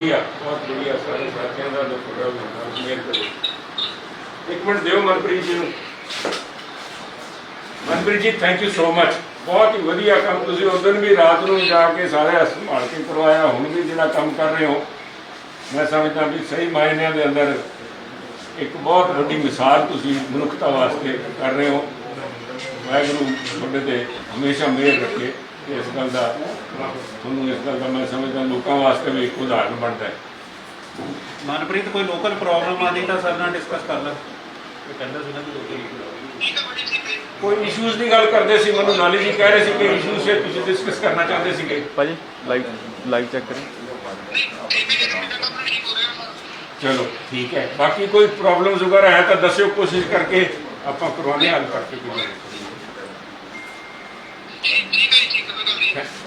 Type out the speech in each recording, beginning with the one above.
बहुत बढ़िया सारे साथियों का मेहर करो। एक मिनट दो मनप्रीत जी। Manpreet ji thank you so much. बहुत ही वधिया काम तुसीं उस दिन भी रात को जाके सारे संभाल के करवाया, हुण भी जिहड़ा काम कर रहे हो मैं समझदा भी सही मायने के अंदर एक बहुत वड्डी मिसाल तुसीं मनुखता वास्ते कर रहे हो। वाहिगुरू तुहाडे ते हमेशा मेहर रखे। इस गल का थोनों इस गल का मैं समझदा लोगों वास्ते भी एक उदाहरण बनता है। मनप्रीत कोई लोकल प्रॉब्लम आती तो सर नाल डिस्कस कर लो। कोई इशूज़ की गल करते सी, मैनूं लाली जी कह रहे थे कि इशूज़ से तुसीं डिस्कस करना चाहते थे। भाजी लाइव चेक करें। चलो ठीक है, बाकी कोई प्रॉब्लम्स वगैरह है तो दस्यो, कोशिश करके आप करवाने हल करके।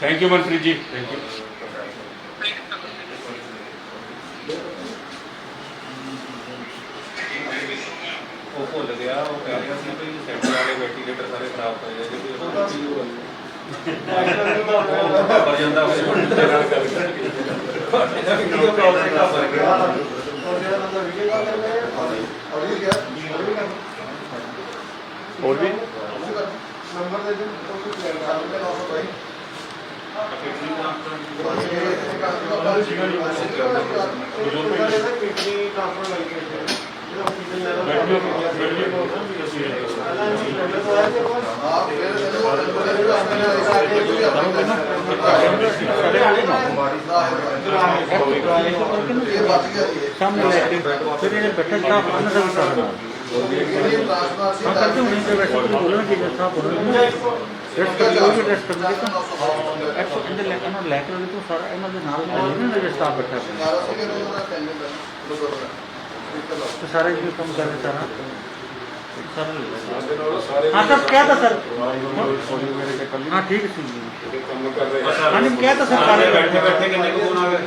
Thank you Manpreet ji, thank you. वो भुल गया, वो कह रहा था कि सेंटर वाले वेंटिलेटर सारे खराब कर दिए पर ਜਾਂਦਾ और भी नंबर दे दो सामने लेके फिर इन्हें बैठा स्टाफ आना सब स्टाफ ना हाँ करते हो नहीं तो वैसे कुछ बोलना चाहिए स्टाफ बोलना रेस्ट कर कोई भी रेस्ट करना चाहिए एक्स अंदर लेकर ना लेकर तो सारा इन्होंने नाल में ना स्टाफ बैठा तो सारे जो काम कर रहे सारा हाँ सर क्या था सर हाँ ठीक है हाँ जी क्या था सर सारे बैठे बैठे कितने को फोन आ गए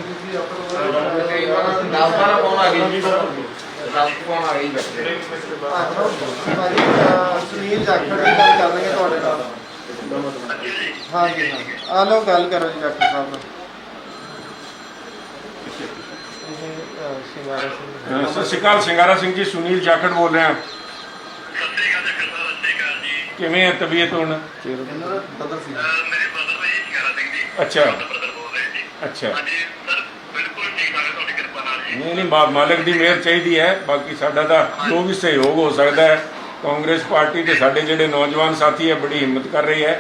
सुनील जाखड़ की गल कर रहे हैं ਤੁਹਾਡੇ ਨਾਲ हाँ जी हाँ आ लो गल करो जी डॉक्टर साहब ਨਾਲ सत श्रीकाल सिंगारा सिंह जी, सुनील जाखड़ बोल रहे हैं। किवें है तबीयत हुण? अच्छा अच्छा नहीं नहीं मालिक की मेहर चाहिए है। बाकी साडा तां जो भी सहयोग हो सकता है, कांग्रेस पार्टी के साडे जिहड़े नौजवान साथी है बड़ी हिम्मत कर रही है।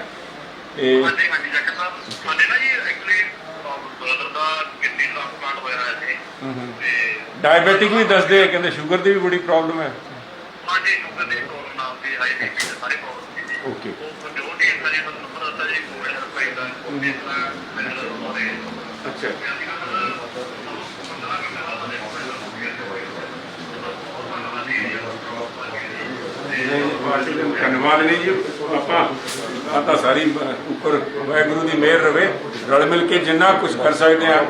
डायबिटिक भी दसदे कहते शुगर की भी बड़ी प्रॉब्लम है। ओके अच्छा धन्यवाद नहीं जी। आप सारी उपर वाहगुरू की मेहर रहे, रल मिल के जिन्ना कुछ कर सकते हैं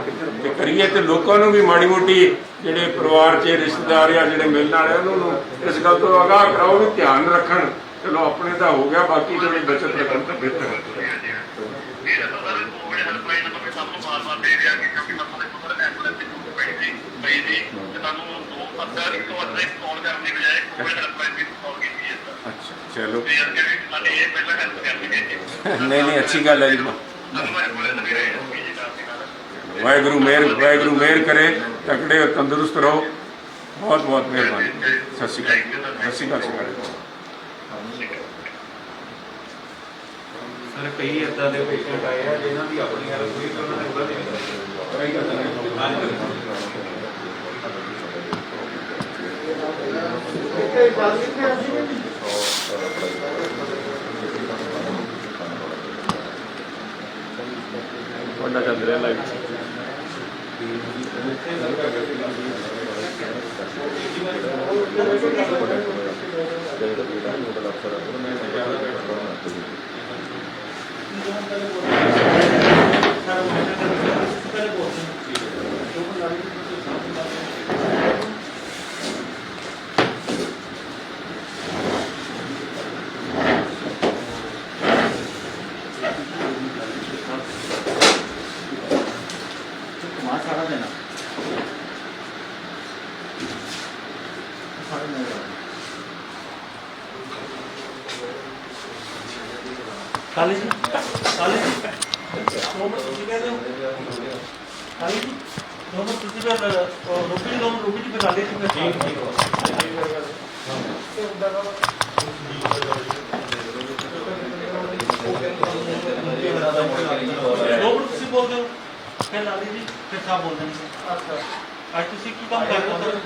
करिए। तो लोगों को भी माड़ी मोटी जोड़े परिवार च रिश्तेदार या जो मिलने वाले उन्होंने इस गल तो आगाह कराओ भी ध्यान रखन। चलो अपने तो हो गया, बाकी थोड़ी बचत रखन तो बेहतर है। अच्छा चलो नहीं नहीं अच्छी गल है जी। वाहगुरू मेहर करे, तकड़े और तंदुरुस्त रहो। बहुत बहुत मेहरबानी। सत श्री अकाल। सर कई इदा के पेशेंट आए हैं जिन्हों की अपनी हेल्प हुई तो बड़ा चल रहा लाइव सारा देना ਕਾਲੀ ਜੀ ਕਾਲੀ ਜੀ 2 ਮਿੰਟ ਤੁਸੀਂ ਕਹਿੰਦੇ ਹੋ ਕਾਲੀ ਜੀ 2 ਮਿੰਟ ਤੁਸੀਂ ਫਿਰ ਰੁਕੀ ਜੀ 2 ਮਿੰਟ ਰੁਕੀ ਜੀ ਫਿਰ ਕਾਲੀ ਜੀ ਦੋ ਮਿੰਟ ਤੁਸੀਂ ਬੋਲਦੇ ਹੋ ਫਿਰ ਲਾਲੀ ਜੀ ਫਿਰ ਸਾਹਿਬ ਬੋਲਦੇ ਨੇ ਅੱਜ ਤੁਸੀਂ ਕੀ ਕੰਮ ਕਰ ਰਹੇ ਹੋ ਸਰ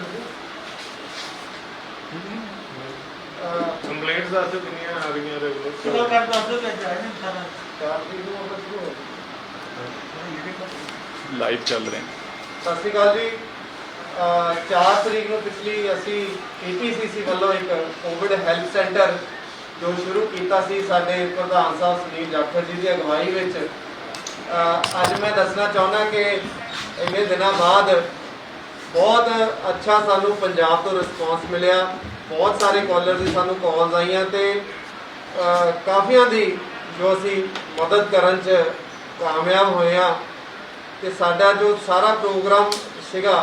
ਕੰਪਲੇਂਟਸ ਦੱਸੋ ਕਿੰਨੀਆਂ ਆ ਰਹੀਆਂ ਰੈਗੂਲਰ ਕਿਹੜਾ ਕਰ ਦੱਸ ਦਿਓ ਕਿ ਅੱਜ ਆਏ ਨੇ ਸਾਰਾ ਲਾਈਵ ਚੱਲ ਰਹੇ ਸਤਿ ਸ਼੍ਰੀ ਅਕਾਲ ਜੀ 4 ਤਰੀਕ ਨੂੰ ਪਿਛਲੀ ਅਸੀਂ ਪੀਪੀਸੀਸੀ ਵੱਲੋਂ ਇੱਕ ਕੋਵਿਡ ਹੈਲਥ ਸੈਂਟਰ ਜੋ ਸ਼ੁਰੂ ਕੀਤਾ ਸੀ ਸਾਡੇ ਪ੍ਰਧਾਨ ਸਾਹਿਬ ਸੁਨੀਲ ਜਾਖੜ ਜੀ ਦੀ ਅਗਵਾਈ ਵਿੱਚ ਅੱਜ ਮੈਂ ਦੱਸਣਾ ਚਾਹੁੰਦਾ ਕਿ ਇੰਨੇ ਦਿਨਾਂ ਬਾਅਦ ਬਹੁਤ ਅੱਛਾ ਸਾਨੂੰ ਪੰਜਾਬ ਤੋਂ ਰਿਸਪੌਂਸ ਮਿਲਿਆ ਬਹੁਤ ਸਾਰੇ ਕਾਲਰ ਦੀ ਸਾਨੂੰ ਕਾਲਸ ਆਈਆਂ ਤੇ ਕਾਫੀਆਂ ਦੀ ਜੋ ਅਸੀਂ ਮਦਦ ਕਰਨ 'ਚ ਕਾਮਯਾਬ ਹੋਏ ਹਾਂ ਤੇ ਸਾਡਾ ਜੋ ਸਾਰਾ ਪ੍ਰੋਗਰਾਮ ਸੀਗਾ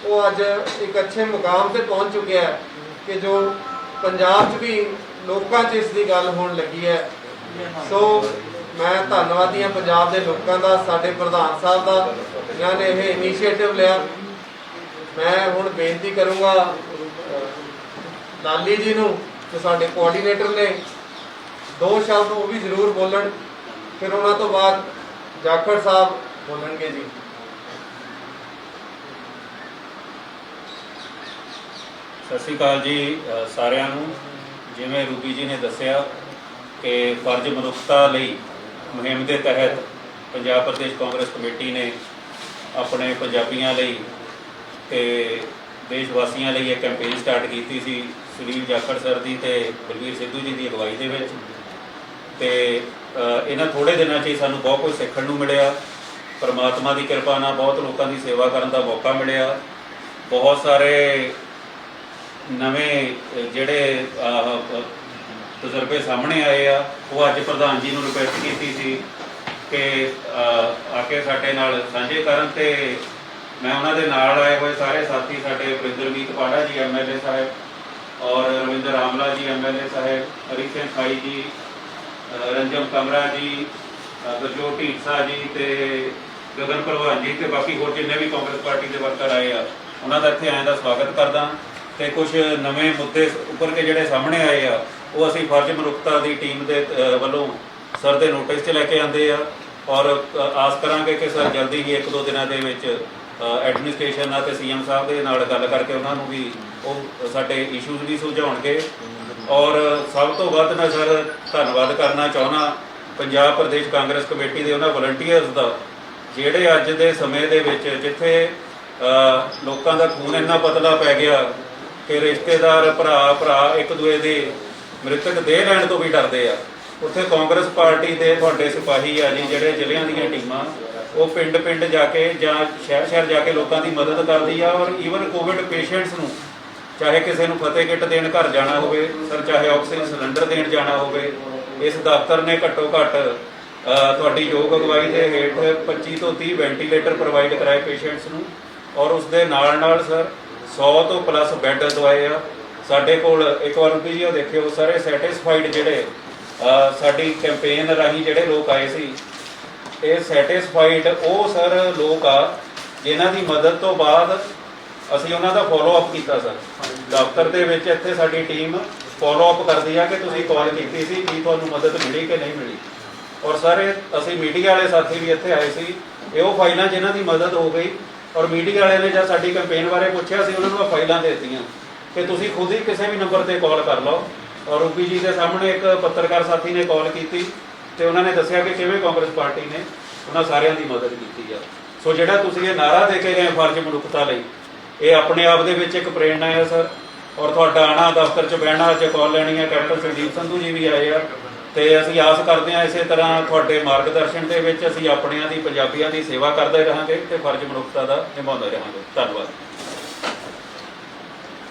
ਉਹ ਅੱਜ ਇੱਕ ਅੱਛੇ ਮੁਕਾਮ ਤੇ ਪਹੁੰਚ ਚੁੱਕਿਆ ਹੈ ਕਿ ਜੋ ਪੰਜਾਬ 'ਚ ਵੀ ਲੋਕਾਂ 'ਚ ਇਸ ਦੀ ਗੱਲ ਹੋਣ ਲੱਗੀ ਹੈ ਸੋ ਮੈਂ ਧੰਨਵਾਦੀ ਹਾਂ ਪੰਜਾਬ ਦੇ ਲੋਕਾਂ ਦਾ ਸਾਡੇ ਪ੍ਰਧਾਨ ਸਾਹਿਬ ਦਾ ਜਿਨ੍ਹਾਂ ਨੇ ਇਹ ਇਨੀਸ਼ੀਏਟਿਵ ਲਿਆ ਮੈਂ ਹੁਣ ਬੇਨਤੀ ਕਰੂੰਗਾ ਲਾਲੀ ਜੀ ਨੂੰ ਜੋ ਸਾਡੇ ਕੋਆਰਡੀਨੇਟਰ ਨੇ 2 ਸ਼ਬਦ ਉਹ ਵੀ ਜ਼ਰੂਰ ਬੋਲਣ ਫਿਰ ਉਹਨਾਂ ਤੋਂ ਬਾਅਦ ਜਾਖੜ ਸਾਹਿਬ ਬੋਲਣਗੇ ਜੀ ਸਤਿ ਸ਼੍ਰੀ ਅਕਾਲ ਜੀ ਸਾਰਿਆਂ ਨੂੰ ਜਿਵੇਂ ਰੂਬੀ ਜੀ ਨੇ ਦੱਸਿਆ ਕਿ ਫਰਜ਼ ਮਨੁੱਖਤਾ ਲਈ ਮੁਹਿੰਮ ਦੇ ਤਹਿਤ ਪੰਜਾਬ ਪ੍ਰਦੇਸ਼ ਕਾਂਗਰਸ ਕਮੇਟੀ ਨੇ ਆਪਣੇ ਪੰਜਾਬੀਆਂ ਲਈ ਤੇ ਦੇਸ਼ ਵਾਸੀਆਂ ਲਈ ਇਹ ਕੈਂਪੇਨ ਸਟਾਰਟ ਕੀਤੀ ਸੀ ਸੁਨੀਲ ਜਾਖੜ ਸਰ ਦੀ ਤੇ ਬਲਵੀਰ ਸਿੱਧੂ ਜੀ ਦੀ ਅਗਵਾਈ ਦੇ ਵਿੱਚ ਤੇ ਇਹਨਾਂ ਥੋੜੇ ਦਿਨਾਂ 'ਚ ਹੀ ਸਾਨੂੰ ਬਹੁਤ ਕੁਝ ਸਿੱਖਣ ਨੂੰ ਮਿਲਿਆ ਪਰਮਾਤਮਾ ਦੀ ਕਿਰਪਾ ਨਾਲ ਬਹੁਤ ਲੋਕਾਂ ਦੀ ਸੇਵਾ ਕਰਨ ਦਾ ਮੌਕਾ ਮਿਲਿਆ ਬਹੁਤ ਸਾਰੇ ਨਵੇਂ ਜਿਹੜੇ ਤਜਰਬੇ ਸਾਹਮਣੇ ਆਏ ਆ ਉਹ ਅੱਜ ਪ੍ਰਧਾਨ ਜੀ ਨੂੰ ਰਿਕੁਐਸਟ ਕੀਤੀ ਸੀ ਕਿ ਆ ਕੇ ਸਾਡੇ ਨਾਲ ਸਾਂਝੇ ਕਰਨ ਤੇ ਮੈਂ ਉਹਨਾਂ ਦੇ ਨਾਲ ਆਏ ਹੋਏ ਸਾਰੇ ਸਾਥੀ ਸਾਡੇ ਵਰਿੰਦਰਮੀਤ ਪਾੜਾ ਜੀ ਐਮਐਲਏ ਸਾਹਿਬ ਔਰ ਰਵਿੰਦਰ ਆਮਲਾ ਜੀ ਐਮਐਲਏ ਸਾਹਿਬ ਹਰੀ ਸਿੰਘ ਖਾਈ ਜੀ ਰੰਜਮ ਕਮਰਾ ਜੀ ਗੁਰਜੋਤ ਢੀਂਡਸਾ ਜੀ ਤੇ ਗਗਨ ਪ੍ਰਵਾਨ ਜੀ ਤੇ ਬਾਕੀ ਹੋਰ ਜਿੰਨੇ ਵੀ ਕਾਂਗਰਸ ਪਾਰਟੀ ਦੇ ਵਰਕਰ ਆਏ ਆ ਉਹਨਾਂ ਦਾ ਇੱਥੇ ਆਇਆਂ ਦਾ ਸਵਾਗਤ ਕਰਦਾ ਤੇ ਕੁਝ ਨਵੇਂ ਮੁੱਦੇ ਉੱਪਰ ਕੇ ਜਿਹੜੇ ਸਾਹਮਣੇ ਆਏ ਆ ਉਹ ਅਸੀਂ ਫਰਜ਼ ਮਨੁੱਖਤਾ ਦੀ ਟੀਮ ਦੇ ਵੱਲੋਂ ਸਰ ਦੇ ਨੋਟਿਸ 'ਚ ਲੈ ਕੇ ਆਂਦੇ ਆ ਔਰ ਆਸ ਕਰਾਂਗੇ ਕਿ ਸਰ ਜਲਦੀ ਹੀ 1-2 ਦਿਨਾਂ ਦੇ ਵਿੱਚ ਐਡਮਿਨਿਸਟ੍ਰੇਸ਼ਨ ਅਤੇ ਸੀਐਮ ਸਾਹਿਬ ਦੇ ਨਾਲ ਗੱਲ ਕਰਕੇ ਉਹਨਾਂ ਨੂੰ ਵੀ ਉਹ ਸਾਡੇ ਇਸ਼ੂਜ਼ ਵੀ ਸੁਲਝਾਉਣਗੇ ਔਰ ਸਭ ਤੋਂ ਵੱਧ ਮੈਂ ਸਰ ਧੰਨਵਾਦ ਕਰਨਾ ਚਾਹੁੰਦਾ ਪੰਜਾਬ ਪ੍ਰਦੇਸ਼ ਕਾਂਗਰਸ ਕਮੇਟੀ ਦੇ ਉਹਨਾਂ ਵਲੰਟੀਅਰਸ ਦਾ ਜਿਹੜੇ ਅੱਜ ਦੇ ਸਮੇਂ ਦੇ ਵਿੱਚ ਜਿੱਥੇ ਲੋਕਾਂ ਦਾ ਖੂਨ ਇੰਨਾ ਪਤਲਾ ਪੈ ਗਿਆ ਕਿ ਰਿਸ਼ਤੇਦਾਰ ਭਰਾ ਇੱਕ ਦੂਏ ਦੇ ਮ੍ਰਿਤਕ ਦੇਹ ਲੈਣ ਤੋਂ ਵੀ ਡਰਦੇ ਆ ਉੱਥੇ ਕਾਂਗਰਸ ਪਾਰਟੀ ਦੇ ਤੁਹਾਡੇ ਸਿਪਾਹੀ ਆ ਜੀ ਜਿਹੜੇ ਜ਼ਿਲ੍ਹਿਆਂ ਦੀਆਂ ਟੀਮਾਂ ਉਹ ਪਿੰਡ ਜਾ ਕੇ ਜਾਂ ਸ਼ਹਿਰ ਜਾ ਕੇ ਲੋਕਾਂ ਦੀ ਮਦਦ ਕਰਦੀ ਆ ਔਰ ਈਵਨ ਕੋਵਿਡ ਪੇਸ਼ੈਂਟਸ ਨੂੰ ਚਾਹੇ ਕਿਸੇ ਨੂੰ ਫਤਿਹ ਕਿੱਟ ਦੇਣ ਘਰ ਜਾਣਾ ਹੋਵੇ ਸਰ ਚਾਹੇ ਆਕਸੀਜਨ ਸਿਲੰਡਰ ਦੇਣ ਜਾਣਾ ਹੋਵੇ ਇਸ ਦਫ਼ਤਰ ਨੇ ਘੱਟੋ ਘੱਟ ਤੁਹਾਡੀ ਯੋਗ ਅਗਵਾਈ ਦੇ ਹੇਠ 25 ਤੋਂ 30 ਵੈਂਟੀਲੇਟਰ ਪ੍ਰੋਵਾਈਡ ਕਰਾਏ ਪੇਸ਼ੈਂਟਸ ਨੂੰ ਔਰ ਉਸ ਦੇ ਨਾਲ ਸਰ 100 ਤੋਂ ਪਲੱਸ ਬੈੱਡ ਦਵਾਏ ਆ ਸਾਡੇ ਕੋਲ ਇੱਕ ਵਾਰ ਵੀ ਉਹ ਦੇਖਿਓ ਸਾਰੇ ਸੈਟੀਸਫਾਈਡ ਜਿਹੜੇ ਸਾਡੀ ਕੈਂਪੇਨ ਰਾਹੀਂ ਜਿਹੜੇ ਲੋਕ ਆਏ ਸੀ ਇਹ ਸੈਟੀਸਫਾਈਡ ਉਹ ਸਰ ਲੋਕ ਆ ਜਿਨ੍ਹਾਂ ਦੀ ਮਦਦ ਤੋਂ ਬਾਅਦ ਅਸੀਂ ਉਹਨਾਂ ਦਾ ਫੋਲੋ ਅਪ ਕੀਤਾ ਸਰ ਦਫ਼ਤਰ ਦੇ ਵਿੱਚ ਇੱਥੇ ਸਾਡੀ ਟੀਮ ਫੋਲੋ ਅਪ ਕਰਦੀ ਆ ਕਿ ਤੁਸੀਂ ਕਾਲ ਕੀਤੀ ਸੀ ਕੀ ਤੁਹਾਨੂੰ ਮਦਦ ਮਿਲੀ ਕਿ ਨਹੀਂ ਮਿਲੀ ਔਰ ਸਾਰੇ ਅਸੀਂ ਮੀਡੀਆ ਵਾਲੇ ਸਾਥੀ ਵੀ ਇੱਥੇ ਆਏ ਸੀ ਇਹ ਉਹ ਫਾਈਲਾਂ ਜਿਨ੍ਹਾਂ ਦੀ ਮਦਦ ਹੋ ਗਈ ਔਰ ਮੀਡੀਆ ਵਾਲਿਆਂ ਨੇ ਜਦ ਸਾਡੀ ਕੈਂਪੇਨ ਬਾਰੇ ਪੁੱਛਿਆ ਸੀ ਉਹਨਾਂ ਨੂੰ ਇਹ ਫਾਈਲਾਂ ਦੇ ਦਿੱਤੀਆਂ ਕਿ ਤੁਸੀਂ ਖੁਦ ਹੀ ਕਿਸੇ ਵੀ ਨੰਬਰ ਤੇ ਕਾਲ ਕਰ ਲਓ ਔਰ ਰੂਬੀ ਜੀ ਦੇ ਸਾਹਮਣੇ ਇੱਕ ਪੱਤਰਕਾਰ ਸਾਥੀ ਨੇ ਕਾਲ ਕੀਤੀ ਤੇ ਉਹਨਾਂ ਨੇ ਦੱਸਿਆ ਕਿ ਕਿਵੇਂ ਕਾਂਗਰਸ ਪਾਰਟੀ ਨੇ ਉਹਨਾਂ ਸਾਰਿਆਂ ਦੀ ਮਦਦ ਕੀਤੀ ਆ ਸੋ ਜਿਹੜਾ ਤੁਸੀਂ ਇਹ ਨਾਰਾ ਦੇ ਕੇ ਗਏ ਫਰਜ਼ ਮਨੁੱਖਤਾ ਲਈ ਇਹ ਆਪਣੇ ਆਪ ਦੇ ਵਿੱਚ ਇੱਕ ਪ੍ਰੇਰਣਾ ਹੈ ਸਰ ਔਰ ਤੁਹਾਡਾ ਆਣਾ ਦਫ਼ਤਰ 'ਚ ਬਹਿਣਾ ਅੱਜ ਕਾਲ ਲੈਣੀ ਹੈ ਕੈਪਟਨ ਸੰਦੀਪ ਸੰਧੂ ਜੀ ਵੀ ਆਏ ਆ ਤੇ ਅਸੀਂ ਆਸ ਕਰਦੇ ਹਾਂ ਇਸੇ ਤਰ੍ਹਾਂ ਤੁਹਾਡੇ ਮਾਰਗਦਰਸ਼ਨ ਦੇ ਵਿੱਚ ਅਸੀਂ ਆਪਣਿਆਂ ਦੀ ਪੰਜਾਬੀਆਂ ਦੀ ਸੇਵਾ ਕਰਦੇ ਰਹਾਂਗੇ ਤੇ ਫਰਜ਼ ਮਨੁੱਖਤਾ ਦਾ ਨਿਭਾਉਂਦੇ ਰਹਾਂਗੇ ਧੰਨਵਾਦ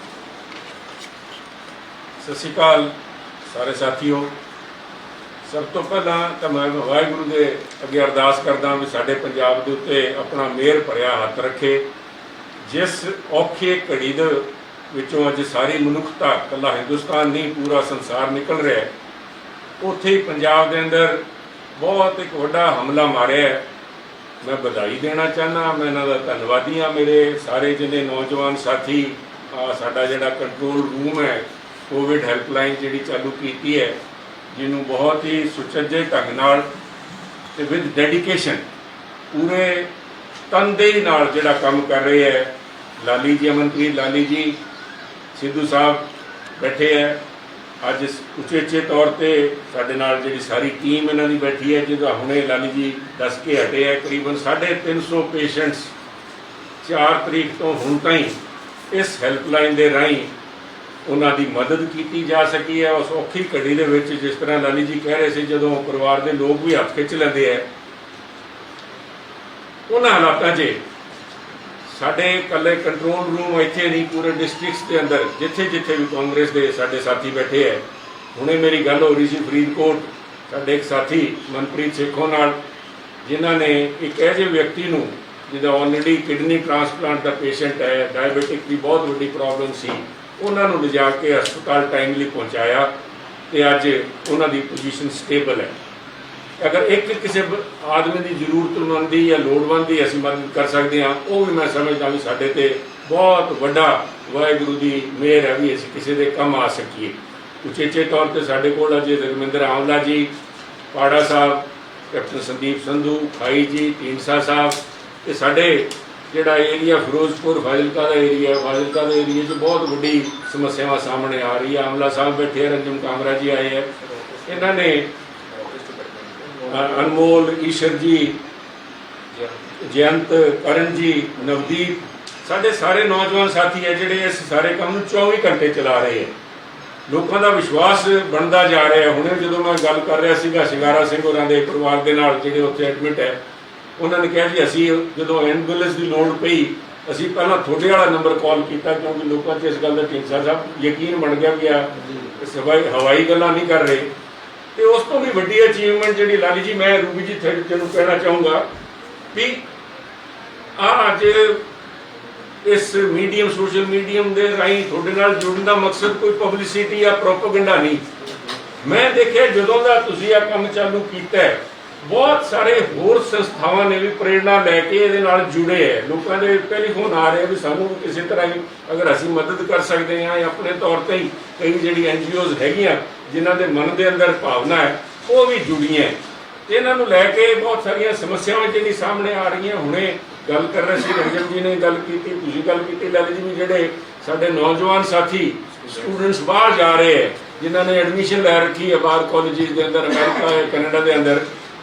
ਸਤਿ ਸ਼੍ਰੀ ਅਕਾਲ ਸਾਰੇ ਸਾਥੀਓ ਸਭ ਤੋਂ ਪਹਿਲਾਂ ਤਾਂ ਮੈਂ ਵਾਹਿਗੁਰੂ ਦੇ ਅੱਗੇ ਅਰਦਾਸ ਕਰਦਾ ਵੀ ਸਾਡੇ ਪੰਜਾਬ ਦੇ ਉੱਤੇ ਆਪਣਾ ਮਿਹਰ ਭਰਿਆ ਹੱਥ ਰੱਖੇ ਜਿਸ ਔਖੇ ਘੜੀ ਦੇ ਵਿੱਚੋਂ ਅੱਜ ਸਾਰੀ ਮਨੁੱਖਤਾ ਇਕੱਲਾ ਹਿੰਦੁਸਤਾਨ ਨਹੀਂ ਪੂਰਾ ਸੰਸਾਰ ਨਿਕਲ ਰਿਹਾ ਹੈ ਉੱਥੇ ਹੀ ਪੰਜਾਬ ਦੇ ਅੰਦਰ ਬਹੁਤ ਇੱਕ ਵੱਡਾ ਹਮਲਾ ਮਾਰਿਆ ਹੈ। ਮੈਂ ਵਧਾਈ ਦੇਣਾ ਚਾਹੁੰਦਾ, ਮੈਂ ਇਹਨਾਂ ਦਾ ਧੰਨਵਾਦੀ ਹਾਂ। ਮੇਰੇ ਸਾਰੇ ਜਿਹਨੇ ਨੌਜਵਾਨ ਸਾਥੀ ਸਾਡਾ ਜਿਹੜਾ ਕੰਟਰੋਲ ਰੂਮ ਹੈ, ਕੋਵਿਡ ਹੈਲਪਲਾਈਨ ਜਿਹੜੀ ਚਾਲੂ ਕੀਤੀ ਹੈ, ਜਿਹਨੂੰ ਬਹੁਤ ਹੀ ਸੁਚੱਜੇ ਢੰਗ ਨਾਲ ਤੇ ਵਿਦ ਡੈਡੀਕੇਸ਼ਨ ਪੂਰੇ ਤਨਦੇਹੀ ਨਾਲ ਜਿਹੜਾ ਕੰਮ ਕਰ ਰਹੇ ਹੈ। ਲਾਲੀ ਜੀ, ਅਮਨਪ੍ਰੀਤ ਲਾਲੀ ਜੀ, ਸਿੱਧੂ ਸਾਹਿਬ ਬੈਠੇ ਹੈ ਅੱਜ ਉਚੇਚੇ ਤੌਰ ਤੇ ਸਾਡੇ ਨਾਲ ਜਿਹੜੀ ਸਾਰੀ ਟੀਮ ਇਹਨਾਂ ਦੀ ਬੈਠੀ ਹੈ, ਜਿਹਦਾ ਹੁਣੇ ਲਾਲੀ ਜੀ ਦੱਸ ਕੇ ਹਟੇ ਹੈ। ਕਰੀਬਨ 350 ਪੇਸ਼ੈਂਟਸ 4 ਤਰੀਕ ਤੋਂ ਹੁਣ ਤਾਈਂ ਇਸ ਹੈਲਪਲਾਈਨ ਦੇ ਰਾਹੀਂ ਉਹਨਾਂ ਦੀ ਮਦਦ ਕੀਤੀ ਜਾ ਸਕੀ ਹੈ। ਉਸ ਔਖੀ ਘੜੀ ਦੇ ਵਿੱਚ, ਜਿਸ ਤਰ੍ਹਾਂ ਲਾਲੀ ਜੀ ਕਹਿ ਰਹੇ ਸੀ, ਜਦੋਂ ਪਰਿਵਾਰ ਦੇ ਲੋਕ ਵੀ ਹੱਥ ਖਿੱਚ ਲੈਂਦੇ ਹੈ, ਉਹਨਾਂ ਹਾਲਾਤਾਂ 'ਚ ਸਾਡੇ ਇਕੱਲੇ ਕੰਟਰੋਲ ਰੂਮ ਇੱਥੇ ਨਹੀਂ, ਪੂਰੇ ਡਿਸਟ੍ਰਿਕਟਸ ਦੇ ਅੰਦਰ ਜਿੱਥੇ ਜਿੱਥੇ ਵੀ ਕਾਂਗਰਸ ਦੇ ਸਾਡੇ ਸਾਥੀ ਬੈਠੇ ਹੈ। ਹੁਣੇ ਮੇਰੀ ਗੱਲ ਹੋ ਰਹੀ ਸੀ ਫਰੀਦਕੋਟ ਸਾਡੇ ਇੱਕ ਸਾਥੀ ਮਨਪ੍ਰੀਤ ਸੇਖੋਂ ਨਾਲ, ਜਿਨ੍ਹਾਂ ਨੇ ਇੱਕ ਇਹੋ ਜਿਹੇ ਵਿਅਕਤੀ ਨੂੰ ਜਿਹਦਾ ਆਲਰੇਡੀ ਕਿਡਨੀ ਟ੍ਰਾਂਸਪਲਾਂਟ ਦਾ ਪੇਸ਼ੈਂਟ ਹੈ, ਡਾਇਬਟਿਕ ਦੀ ਬਹੁਤ ਵੱਡੀ ਪ੍ਰੋਬਲਮ ਸੀ, ਉਹਨਾਂ ਨੂੰ ਲਿਜਾ ਕੇ ਹਸਪਤਾਲ ਟਾਈਮਲੀ ਪਹੁੰਚਾਇਆ ਤੇ ਅੱਜ ਉਹਨਾਂ ਦੀ ਪੋਜੀਸ਼ਨ ਸਟੇਬਲ ਹੈ। ਅਗਰ ਇੱਕ ਕਿਸੇ ਆਦਮੀ ਦੀ ਜ਼ਰੂਰਤਮੰਦੀ ਜਾਂ ਲੋੜਵੰਦ ਦੀ ਅਸੀਂ ਮਦਦ ਕਰ ਸਕਦੇ ਹਾਂ, ਉਹ ਵੀ ਮੈਂ ਸਮਝਦਾ ਵੀ ਸਾਡੇ ਤੇ ਬਹੁਤ ਵੱਡਾ ਵਾਹਿਗੁਰੂ ਦੀ ਮਿਹਰ ਹੈ ਵੀ ਅਸੀਂ ਕਿਸੇ ਦੇ ਕੰਮ ਆ ਸਕੀਏ। ਉਚੇਚੇ ਤੌਰ ਤੇ ਸਾਡੇ ਕੋਲ ਅਜੇ ਰਮਿੰਦਰ ਆਮਲਾ ਜੀ, ਪਾੜਾ ਸਾਹਿਬ, ਕੈਪਟਨ ਸੰਦੀਪ ਸੰਧੂ, ਖਾਈ ਜੀ, ਢੀਂਡਸਾ ਸਾਹਿਬ, ਇਹ ਸਾਡੇ ਜਿਹੜਾ ਏਰੀਆ ਫਿਰੋਜ਼ਪੁਰ ਫਾਜ਼ਿਲਕਾ ਦਾ ਏਰੀਆ, ਫਾਜ਼ਿਲਕਾ ਦੇ ਏਰੀਏ 'ਚ ਬਹੁਤ ਵੱਡੀ ਸਮੱਸਿਆਵਾਂ ਸਾਹਮਣੇ ਆ ਰਹੀ ਹੈ। ਆਮਲਾ ਸਾਹਿਬ ਬੈਠੇ ਹੈ, ਰੰਜਨ ਕਾਮਰਾ ਜੀ ਆਏ ਹੈ, ਇਹਨਾਂ ਨੇ ਅਨਮੋਲ, ਈਸ਼ਰ ਜੀ, ਜਯੰਤ, ਕਰਨ ਜੀ, ਨਵਦੀਪ, ਸਾਡੇ ਸਾਰੇ ਨੌਜਵਾਨ ਸਾਥੀ ਹੈ ਜਿਹੜੇ ਇਸ ਸਾਰੇ ਕੰਮ ਨੂੰ 24 ਘੰਟੇ ਚਲਾ ਰਹੇ ਹੈ। ਲੋਕਾਂ ਦਾ ਵਿਸ਼ਵਾਸ ਬਣਦਾ ਜਾ ਰਿਹਾ ਹੈ। ਹੁਣੇ ਜਦੋਂ ਮੈਂ ਗੱਲ ਕਰ ਰਿਹਾ ਸੀਗਾ ਸ਼ਿੰਗਾਰਾ ਸਿੰਘ ਹੋਰਾਂ ਦੇ ਪਰਿਵਾਰ ਦੇ ਨਾਲ ਜਿਹੜੇ ਉੱਥੇ ਐਡਮਿਟ ਹੈ, ਉਹਨਾਂ ਨੇ ਕਿਹਾ ਜੀ ਅਸੀਂ ਜਦੋਂ ਐਂਬੂਲੈਂਸ ਦੀ ਲੋੜ ਪਈ ਅਸੀਂ ਪਹਿਲਾਂ ਤੁਹਾਡੇ ਵਾਲਾ ਨੰਬਰ ਕਾਲ ਕੀਤਾ, ਕਿਉਂਕਿ ਲੋਕਾਂ 'ਚ ਇਸ ਗੱਲ ਦਾ ਢੀਂਡਸਾ ਸਾਹਿਬ ਯਕੀਨ ਬਣ ਗਿਆ ਵੀ ਆ ਹਵਾਈ ਗੱਲਾਂ ਨਹੀਂ ਕਰ ਰਹੇ। ਤੇ ਉਸ ਤੋਂ ਵੀ ਵੱਡੀ ਅਚੀਵਮੈਂਟ ਜਿਹੜੀ ਲਾਲੀ ਜੀ, ਮੈਂ ਰੂਬੀ ਜੀ ਤੈਨੂੰ ਕਹਿਣਾ ਚਾਹੂੰਗਾ ਵੀ ਅੱਜ ਇਸ ਮੀਡੀਅਮ, ਸੋਸ਼ਲ ਮੀਡੀਅਮ ਦੇ ਰਾਹੀਂ ਤੁਹਾਡੇ ਨਾਲ ਜੁੜਨ ਦਾ ਮਕਸਦ ਕੋਈ ਪਬਲਿਸਿਟੀ ਜਾਂ ਪ੍ਰੋਪੇਗੈਂਡਾ ਨਹੀਂ। ਮੈਂ ਦੇਖਿਆ ਜਦੋਂ ਦਾ ਤੁਸੀਂ ਇਹ ਕੰਮ ਚਾਲੂ ਕੀਤਾ ਹੈ, ਬਹੁਤ ਸਾਰੇ ਹੋਰ ਸੰਸਥਾਵਾਂ ਨੇ ਵੀ ਪ੍ਰੇਰਣਾ ਲੈ ਕੇ ਇਹਦੇ ਨਾਲ ਜੁੜੇ ਹੈ। ਲੋਕਾਂ ਦੇ ਟੈਲੀਫੋਨ ਆ ਰਹੇ ਵੀ ਸਾਨੂੰ ਕਿਸੇ ਤਰ੍ਹਾਂ ਹੀ ਅਗਰ ਅਸੀਂ ਮਦਦ ਕਰ ਸਕਦੇ ਹਾਂ, ਜਾਂ ਆਪਣੇ ਤੌਰ ਤੇ ਹੀ ਕਈ ਜਿਹੜੀ NGOs ਹੈਗੀਆਂ ਜਿਨ੍ਹਾਂ ਦੇ ਮਨ ਦੇ ਅੰਦਰ ਭਾਵਨਾ ਹੈ ਉਹ ਵੀ ਜੁੜੀਆਂ, ਤੇ ਇਹਨਾਂ ਨੂੰ ਲੈ ਕੇ ਬਹੁਤ ਸਾਰੀਆਂ ਸਮੱਸਿਆਵਾਂ ਜਿਹੜੀ ਸਾਹਮਣੇ ਆ ਰਹੀਆਂ। ਹੁਣੇ ਗੱਲ ਕਰ ਰਹੇ ਸੀ, ਰੰਜਨ ਜੀ ਨੇ ਗੱਲ ਕੀਤੀ, ਤੁਸੀਂ ਗੱਲ ਕੀਤੀ ਲਾਲੀ ਜੀ, ਵੀ ਜਿਹੜੇ ਸਾਡੇ ਨੌਜਵਾਨ ਸਾਥੀ ਸਟੂਡੈਂਟਸ ਬਾਹਰ ਜਾ ਰਹੇ ਹੈ, ਜਿਨ੍ਹਾਂ ਨੇ ਐਡਮਿਸ਼ਨ ਲੈ ਰੱਖੀ ਹੈ ਬਾਹਰ ਕਾਲਜਿਸ ਦੇ ਅੰਦਰ, ਅਮਰੀਕਾ ਹੈ, ਕੈਨੇਡਾ ਦੇ ਅੰਦਰ,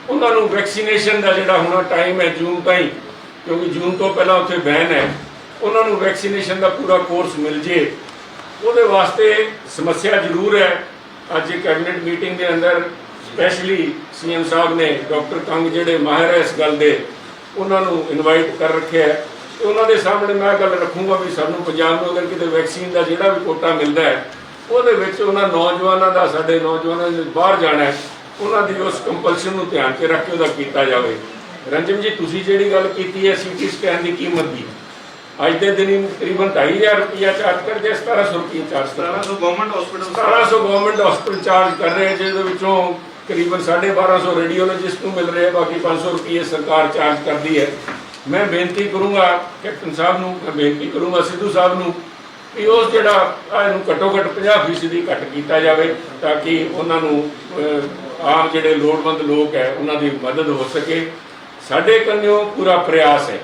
ਉਹਨਾਂ ਨੂੰ ਵੈਕਸੀਨੇਸ਼ਨ ਦਾ ਜਿਹੜਾ ਹੁਣ ਟਾਈਮ ਹੈ ਜੂਨ ਤਾਈਂ, ਕਿਉਂਕਿ ਜੂਨ ਤੋਂ ਪਹਿਲਾਂ ਉੱਥੇ ਬੈਨ ਹੈ, ਉਹਨਾਂ ਨੂੰ ਵੈਕਸੀਨੇਸ਼ਨ ਦਾ ਪੂਰਾ ਕੋਰਸ ਮਿਲ ਜੇ, ਉਹਦੇ ਵਾਸਤੇ ਸਮੱਸਿਆ ਜ਼ਰੂਰ ਹੈ। ਅੱਜ ਕੈਬਨਿਟ ਮੀਟਿੰਗ ਦੇ ਅੰਦਰ ਸਪੈਸ਼ਲੀ CM ਸਾਹਿਬ ਨੇ ਡਾਕਟਰ ਕੰਗ ਜਿਹੜੇ ਮਾਹਿਰ ਹੈ ਇਸ ਗੱਲ ਦੇ, ਉਹਨਾਂ ਨੂੰ ਇਨਵਾਈਟ ਕਰ ਰੱਖਿਆ ਹੈ, ਤੇ ਉਹਨਾਂ ਦੇ ਸਾਹਮਣੇ ਮੈਂ ਗੱਲ ਰੱਖੂੰਗਾ ਵੀ ਸਾਨੂੰ ਪੰਜਾਬ ਨੂੰ ਅਗਰ ਕਿਤੇ ਵੈਕਸੀਨ ਦਾ ਜਿਹੜਾ ਵੀ ਕੋਟਾ ਮਿਲਦਾ ਹੈ, ਉਹਦੇ ਵਿੱਚ ਉਹਨਾਂ ਨੌਜਵਾਨਾਂ ਦਾ, ਸਾਡੇ ਨੌਜਵਾਨਾਂ ਨੇ ਬਾਹਰ ਜਾਣਾ ਹੈ, ਉਹਨਾਂ ਦੀ ਉਸ ਕੰਪਲਸ਼ਨ ਨੂੰ ਧਿਆਨ 'ਚ ਰੱਖ ਕੇ ਉਹਦਾ ਕੀਤਾ ਜਾਵੇ। ਰੰਜਨ ਜੀ, ਤੁਸੀਂ ਜਿਹੜੀ ਗੱਲ ਕੀਤੀ ਹੈ CT ਸਕੈਨ ਦੀ ਕੀਮਤ ਦੀ, ਅੱਜ ਦੇ ਦਿਨ ਤਕਰੀਬਨ 2,500 ਰੁਪਇਆ ਚਾਰਜ ਕਰਦੇ, 1700 ਰੁਪਏ ਚਾਰਜ ਕਰ 1700 government hospital, 1700 government hospital charge ਕਰ ਰਹੇ, ਜਿਹਦੇ ਵਿੱਚੋਂ ਕਰੀਬਨ 1250 ਰੇਡੀਓਲੋਜਿਸਟ ਨੂੰ ਮਿਲ ਰਹੇ, ਬਾਕੀ 500 ਰੁਪਏ ਸਰਕਾਰ ਚਾਰਜ ਕਰਦੀ ਹੈ। ਮੈਂ ਬੇਨਤੀ ਕਰੂੰਗਾ ਕੈਪਟਨ ਸਾਹਿਬ ਨੂੰ, ਮੈਂ ਬੇਨਤੀ ਕਰੂੰਗਾ ਸਿੱਧੂ ਸਾਹਿਬ ਨੂੰ ਕਿ ਉਸ ਜਿਹੜਾ ਇਹਨੂੰ ਘੱਟੋ ਘੱਟ 50% ਘੱਟ ਕੀਤਾ ਜਾਵੇ, ਤਾਂ ਕਿ ਉਹਨਾਂ ਨੂੰ ਆਮ ਜਿਹੜੇ ਲੋੜਵੰਦ ਲੋਕ ਹੈ ਉਹਨਾਂ ਦੀ ਮਦਦ ਹੋ ਸਕੇ। ਸਾਡੇ ਕੰਨਿਓ ਪੂਰਾ ਪ੍ਰਯਾਸ ਹੈ।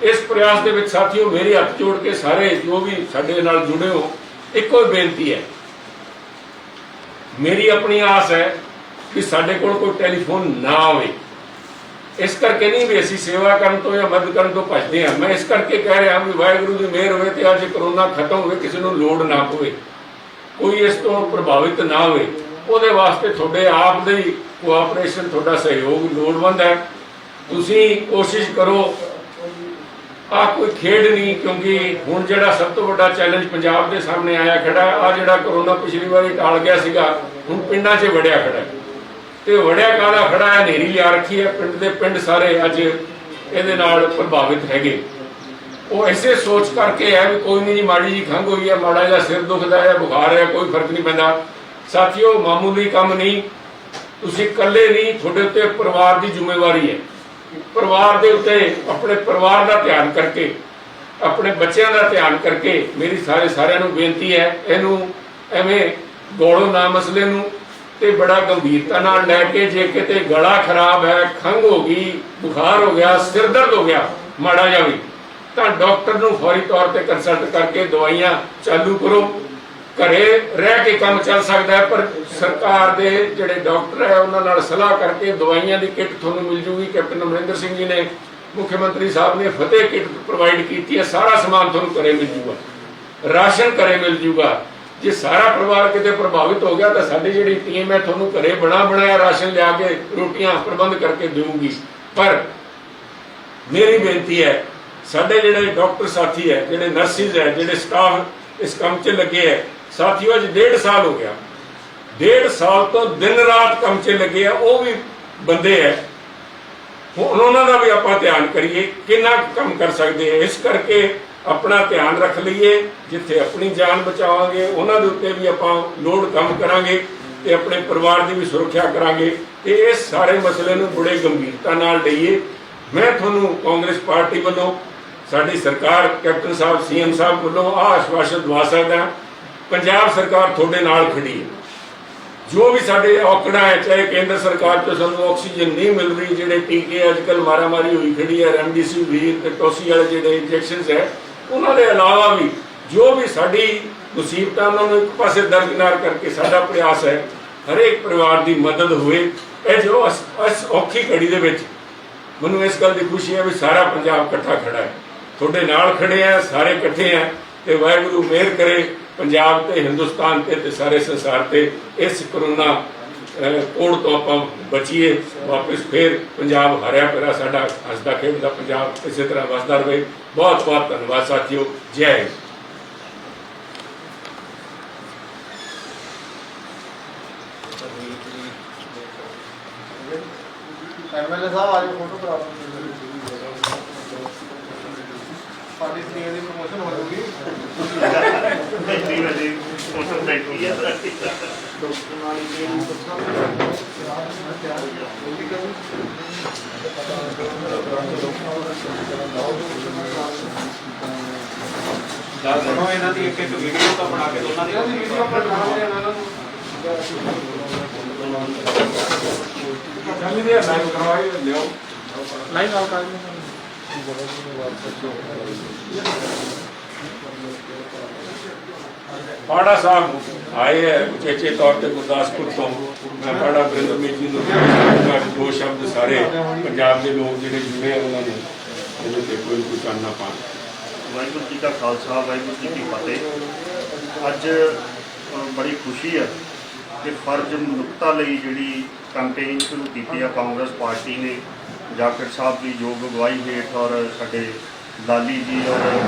ਇਸ ਪ੍ਰਯਾਸ ਦੇ ਵਿੱਚ ਸਾਥੀਓ, ਮੇਰੇ ਹੱਥ ਜੋੜ ਕੇ ਸਾਰੇ ਜੋ ਵੀ ਸਾਡੇ ਨਾਲ ਜੁੜੇ ਹੋ, ਇੱਕੋ ਹੀ ਬੇਨਤੀ ਹੈ, ਮੇਰੀ ਆਪਣੀ ਆਸ ਹੈ ਕਿ ਸਾਡੇ ਕੋਲ ਕੋਈ ਟੈਲੀਫੋਨ ਨਾ ਆਵੇ। ਇਸ ਕਰਕੇ ਨਹੀਂ ਵੀ ਅਸੀਂ ਸੇਵਾ ਕਰਨ ਤੋਂ ਜਾਂ ਮਦਦ ਕਰਨ ਤੋਂ ਭੱਜਦੇ ਹਾਂ, ਮੈਂ ਇਸ ਕਰਕੇ ਕਹਿ ਰਿਹਾ ਵੀ ਵਾਹਿਗੁਰੂ ਦੀ ਮਿਹਰ ਹੋਵੇ ਤੇ ਅੱਜ ਕਰੋਨਾ ਖਤਮ ਹੋਵੇ, ਕਿਸੇ ਨੂੰ ਲੋੜ ਨਾ ਪਵੇ, ਕੋਈ ਇਸ ਤੋਂ ਪ੍ਰਭਾਵਿਤ ਨਾ ਹੋਵੇ। ਉਹਦੇ ਵਾਸਤੇ ਤੁਹਾਡੇ ਆਪ ਦੇ ਕੋਆਪਰੇਸ਼ਨ, ਤੁਹਾਡਾ ਸਹਿਯੋਗ ਲੋੜਵੰਦ ਹੈ। ਤੁਸੀਂ ਕੋਸ਼ਿਸ਼ ਕਰੋ, ਆ ਕੋਈ ਖੇਡ ਨਹੀਂ, ਕਿਉਂਕਿ ਹੁਣ ਜਿਹੜਾ ਸਭ ਤੋਂ ਵੱਡਾ ਚੈਲੰਜ ਪੰਜਾਬ ਦੇ ਸਾਹਮਣੇ ਆਇਆ ਖੜਾ, ਆ ਜਿਹੜਾ ਕਰੋਨਾ ਪਿਛਲੀ ਵਾਰੀ ਟਾਲ ਗਿਆ ਸੀਗਾ, ਹੁਣ ਪਿੰਡਾਂ 'ਚ ਵੜਿਆ ਖੜਾ, ਤੇ ਵੜਿਆ ਕਾਹਦਾ ਖੜਾ ਹੈ, ਹਨੇਰੀ ਲਿਆ ਰੱਖੀ ਹੈ, ਪਿੰਡ ਦੇ ਪਿੰਡ ਸਾਰੇ ਅੱਜ ਇਹਦੇ ਨਾਲ ਪ੍ਰਭਾਵਿਤ ਹੈਗੇ। ਉਹ ਐਸੇ ਸੋਚ ਕਰਕੇ ਹੈ ਵੀ ਕੋਈ ਨਹੀਂ ਜੀ, ਮਾੜੀ ਜੀ ਖੰਘ ਹੋਈ ਹੈ, ਮਾੜਾ ਜਿਹਾ ਸਿਰ ਦੁਖਦਾ ਹੈ, ਬੁਖਾਰ ਹੈ, ਕੋਈ ਫਰਕ ਨਹੀਂ ਪੈਂਦਾ। ਸਾਥੀਓ, ਮਾਮੂਲੀ ਕੰਮ ਨਹੀਂ, ਤੁਸੀਂ ਇਕੱਲੇ नहीं, ਤੁਹਾਡੇ ਉੱਤੇ ਪਰਿਵਾਰ ਦੀ ਜ਼ਿੰਮੇਵਾਰੀ ਹੈ। ਪਰਿਵਾਰ ਦੇ ਉੱਤੇ ਆਪਣੇ ਪਰਿਵਾਰ ਦਾ ਧਿਆਨ ਕਰਕੇ, ਆਪਣੇ ਬੱਚਿਆਂ ਦਾ ਧਿਆਨ ਕਰਕੇ ਮੇਰੀ ਸਾਰਿਆਂ ਨੂੰ ਬੇਨਤੀ ਹੈ, ਇਹਨੂੰ ਐਵੇਂ ਗੋਲੋ ਨਾ ਮਸਲੇ ਨੂੰ ਤੇ ਬੜਾ ਗੰਭੀਰਤਾ ਨਾਲ ਲੈ ਕੇ, ਜੇ ਕਿਤੇ ਗਲਾ ਖਰਾਬ ਹੈ, ਖੰਘ ਹੋ ਗਈ, ਬੁਖਾਰ ਹੋ ਗਿਆ, ਸਿਰ ਦਰਦ ਹੋ ਗਿਆ ਮਾੜਾ ਜਿਹਾ ਵੀ, ਤਾਂ ਡਾਕਟਰ ਨੂੰ ਫੌਰੀ ਤੌਰ ਤੇ ਕੰਸਲਟ ਕਰਕੇ ਦਵਾਈਆਂ ਚਾਲੂ ਕਰੋ। ਘਰੇ ਰਹਿ ਕੇ ਕੰਮ ਚੱਲ ਸਕਦਾ ਹੈ, ਪਰ ਸਰਕਾਰ ਦੇ ਜਿਹੜੇ ਡਾਕਟਰ ਹੈ ਉਹਨਾਂ ਨਾਲ ਸਲਾਹ ਕਰਕੇ ਦਵਾਈਆਂ ਦੀ ਕਿੱਟ ਤੁਹਾਨੂੰ ਮਿਲ ਜੂਗੀ। ਕੈਪਟਨ ਅਮਰਿੰਦਰ ਸਿੰਘ ਜੀ ਨੇ, ਮੁੱਖ ਮੰਤਰੀ ਸਾਹਿਬ ਨੇ ਫਤਿਹ ਕਿੱਟ ਪ੍ਰੋਵਾਈਡ ਕੀਤੀ ਹੈ। ਸਾਰਾ ਸਮਾਨ ਤੁਹਾਨੂੰ ਘਰੇ ਮਿਲ ਜੂਗਾ, ਰਾਸ਼ਨ ਘਰੇ ਮਿਲ ਜੂਗਾ। ਜੇ ਸਾਰਾ ਪਰਿਵਾਰ ਕਿਤੇ ਪ੍ਰਭਾਵਿਤ ਹੋ ਗਿਆ ਤਾਂ ਸਾਡੀ ਜਿਹੜੀ ਟੀਮ ਹੈ ਤੁਹਾਨੂੰ ਘਰੇ ਬਣਾਇਆ ਰਾਸ਼ਨ ਲਿਆ ਕੇ ਰੋਟੀਆਂ ਪ੍ਰਬੰਧ ਕਰਕੇ ਦੇਊਗੀ। ਪਰ ਮੇਰੀ ਬੇਨਤੀ ਹੈ, ਸਾਡੇ ਜਿਹੜੇ ਡਾਕਟਰ ਸਾਥੀ ਹੈ, ਜਿਹੜੇ ਨਰਸਿਸ ਹੈ, ਜਿਹੜੇ ਸਟਾਫ ਇਸ ਕੰਮ 'ਚ ਲੱਗੇ ਹੈ, ਸਾਥੀਓ ਅੱਜ 1.5 ਸਾਲ ਹੋ ਗਿਆ, 1.5 ਸਾਲ ਤੋਂ ਦਿਨ ਰਾਤ ਕੰਮ 'ਚ ਲੱਗੇ ਆ, ਉਹ ਵੀ ਬੰਦੇ ਹੈ। ਹੁਣ ਉਹਨਾਂ ਦਾ ਵੀ ਆਪਾਂ ਧਿਆਨ ਕਰੀਏ, ਕਿੰਨਾ ਕੰਮ ਕਰ ਸਕਦੇ ਆ। ਇਸ ਕਰਕੇ ਆਪਣਾ ਧਿਆਨ ਰੱਖ ਲਈਏ, ਜਿੱਥੇ ਆਪਣੀ ਜਾਨ ਬਚਾਵਾਂਗੇ ਉਹਨਾਂ ਦੇ ਉੱਤੇ ਵੀ ਆਪਾਂ ਲੋਡ ਕੰਮ ਕਰਾਂਗੇ ਤੇ ਆਪਣੇ ਪਰਿਵਾਰ ਦੀ ਵੀ ਸੁਰੱਖਿਆ ਕਰਾਂਗੇ ਤੇ ਇਸ ਸਾਰੇ ਮਸਲੇ ਨੂੰ ਬੜੇ ਗੰਭੀਰਤਾ ਨਾਲ ਲਈਏ। ਮੈਂ ਤੁਹਾਨੂੰ ਕਾਂਗਰਸ ਪਾਰਟੀ ਵੱਲੋਂ, ਸਾਡੀ ਸਰਕਾਰ, ਕੈਪਟਨ ਸਾਹਿਬ, CM ਸਾਹਿਬ ਵੱਲੋਂ ਆਸ਼ਵਾਸਨ ਦਵਾ ਸਕਦਾ, ਪੰਜਾਬ ਸਰਕਾਰ ਤੁਹਾਡੇ ਨਾਲ ਖੜੀ ਹੈ। ਜੋ ਵੀ ਸਾਡੇ ਔਕੜਾਂ ਹੈ, ਚਾਹੇ ਕੇਂਦਰ ਸਰਕਾਰ ਤੋਂ ਸਾਨੂੰ ਆਕਸੀਜਨ ਨਹੀਂ ਮਿਲ ਰਹੀ, ਜਿਹੜੇ ਟੀਕੇ ਅੱਜ ਕੱਲ੍ਹ ਮਾਰਾਮਾਰੀ ਹੋਈ ਖੜੀ ਹੈ, ਰੈਮਡੀਸਿਵਿਰ ਤੇ ਟੋਸੀ ਵਾਲੇ ਜਿਹੜੇ ਇੰਜੈਕਸ਼ਨਸ ਹੈ, ਉਹਨਾਂ ਦੇ ਇਲਾਵਾ ਵੀ ਜੋ ਵੀ ਸਾਡੀ ਮੁਸੀਬਤਾਂ ਉਹਨਾਂ ਨੂੰ ਇੱਕ ਪਾਸੇ ਦਰਕਿਨਾਰ ਕਰਕੇ ਸਾਡਾ ਪ੍ਰਯਾਸ ਹੈ ਹਰੇਕ ਪਰਿਵਾਰ ਦੀ ਮਦਦ ਹੋਵੇ। ਇਹ ਜੋ ਇਸ ਔਖੀ ਘੜੀ ਦੇ ਵਿੱਚ ਮੈਨੂੰ ਇਸ ਗੱਲ ਦੀ ਖੁਸ਼ੀ ਹੈ ਵੀ ਸਾਰਾ ਪੰਜਾਬ ਇਕੱਠਾ ਖੜਾ ਹੈ, ਤੁਹਾਡੇ ਨਾਲ ਖੜੇ ਆ, ਸਾਰੇ ਇਕੱਠੇ ਆ ਤੇ ਵਾਹਿਗੁਰੂ ਮਿਹਰ ਕਰੇ ਪੰਜਾਬ ਤੇ ਹਿੰਦੁਸਤਾਨ ਤੇ ਸਾਰੇ ਸੰਸਾਰ ਤੇ ਇਸ ਕਰੋਨਾ ਕੋੜ ਤੋਂ ਆਪਾਂ ਬਚੀਏ। ਵਾਪਸ ਫੇਰ ਪੰਜਾਬ ਹਰਿਆ ਭਰਿਆ ਸਾਡਾ ਹੱਸਦਾ ਖੇਡਦਾ ਪੰਜਾਬ ਇਸੇ ਤਰ੍ਹਾਂ ਵਸਦਾ ਰਹੇ। ਬਹੁਤ ਬਹੁਤ ਧੰਨਵਾਦ ਸਾਥੀਓ, ਜੈ ਹਿੰਦ। MLA ਸਾਹਿਬ ਆਜੋ, ਫੋਟੋ ਕਰਾ ਲਓ। ਸਾਡੀ ਸੀਏ ਦੀ ਪ੍ਰਮੋਸ਼ਨ ਹੋ ਜਾਊਗੀ। ਸੁਣੋ ਇਹਨਾਂ ਦੀ ਇੱਕ ਵੀਡੀਓ ਤਾਂ ਬਣਾ ਕੇ ਦੋਨਾਂ ਦੀ ਵੀਡੀਓ ਬਣਾਵਾਂਗੇ ਇਹਨਾਂ ਨੂੰ। ਲਾਈਵ ਕਰਵਾਈ ਲਿਓ, ਲਾਈਵ ਆਉਟ ਆ ਪਾੜਾ ਸਾਹਿਬ ਆਏ ਹੈ ਉਚੇਚੇ ਤੌਰ ਤੇ ਗੁਰਦਾਸਪੁਰ ਤੋਂ। ਮੈਂ ਪਾੜਾ ਬਰਿੰਦਰ ਮੀਤ ਜੀ ਨੂੰ ਦੋ ਸ਼ਬਦ ਸਾਰੇ ਪੰਜਾਬ ਦੇ ਲੋਕ ਜਿਹੜੇ ਜੁੜੇ ਆ ਉਹਨਾਂ ਨੂੰ ਇਹਦੇ ਤੇ ਕੋਈ ਚਾਨਣਾ ਪਾਣ। ਵਾਹਿਗੁਰੂ ਜੀ ਕਾ ਖਾਲਸਾ, ਵਾਹਿਗੁਰੂ ਜੀ ਕੀ ਫਤਿਹ। ਅੱਜ ਬੜੀ ਖੁਸ਼ੀ ਹੈ ਕਿ ਫਰਜ਼ ਮਨੁੱਖਤਾ ਲਈ ਜਿਹੜੀ ਕੰਪੇਨ ਸ਼ੁਰੂ ਕੀਤੀ ਹੈ ਕਾਂਗਰਸ ਪਾਰਟੀ ਨੇ, ਜਾਖੜ ਸਾਹਿਬ ਦੀ ਯੋਗ ਅਗਵਾਈ ਹੇਠ ਔਰ ਸਾਡੇ ਲਾਲੀ ਜੀ ਔਰ